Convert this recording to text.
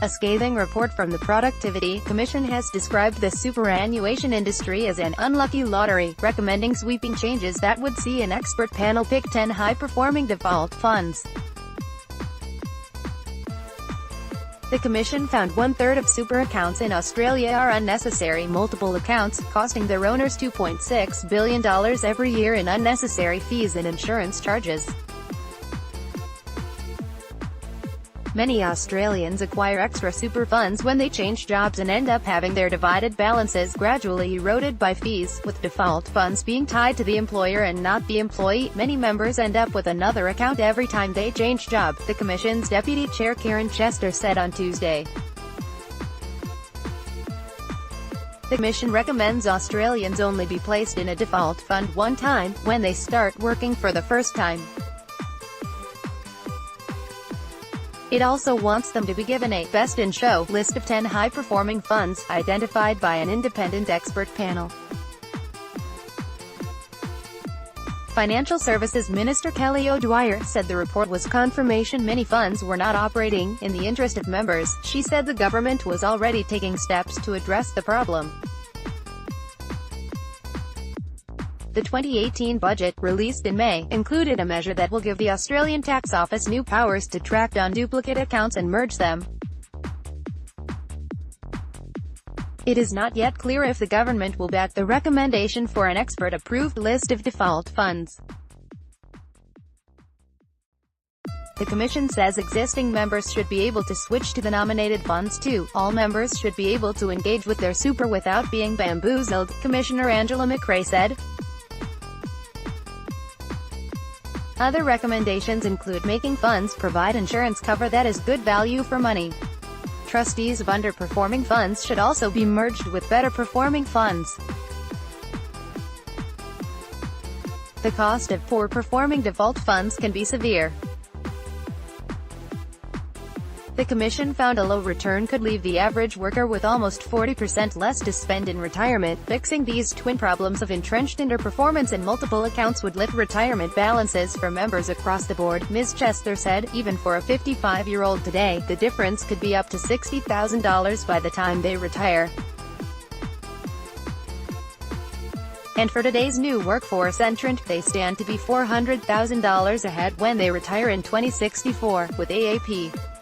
A scathing report from the Productivity Commission has described the superannuation industry as an unlucky lottery, recommending sweeping changes that would see an expert panel pick 10 high-performing default funds. The Commission found one-third of super accounts in Australia are unnecessary multiple accounts, costing their owners $2.6 billion every year in unnecessary fees and insurance charges. Many Australians acquire extra super funds when they change jobs and end up having their divided balances gradually eroded by fees, with default funds being tied to the employer and not the employee. Many members end up with another account every time they change job, the Commission's Deputy Chair Karen Chester said on Tuesday. The Commission recommends Australians only be placed in a default fund one time, when they start working for the first time. It also wants them to be given a best in show list of 10 high-performing funds, identified by an independent expert panel. Financial Services Minister Kelly O'Dwyer said the report was confirmation many funds were not operating in the interest of members. She said the government was already taking steps to address the problem. The 2018 budget, released in May, included a measure that will give the Australian Tax Office new powers to track down duplicate accounts and merge them. It is not yet clear if the government will back the recommendation for an expert-approved list of default funds. The Commission says existing members should be able to switch to the nominated funds too. All members should be able to engage with their super without being bamboozled, Commissioner Angela McRae said. Other recommendations include making funds provide insurance cover that is good value for money. Trustees of underperforming funds should also be merged with better-performing funds. The cost of poor-performing default funds can be severe. The Commission found a low return could leave the average worker with almost 40% less to spend in retirement. Fixing these twin problems of entrenched underperformance and multiple accounts would lift retirement balances for members across the board, Ms. Chester said. Even for a 55-year-old today, the difference could be up to $60,000 by the time they retire. And for today's new workforce entrant, they stand to be $400,000 ahead when they retire in 2064, with AAP.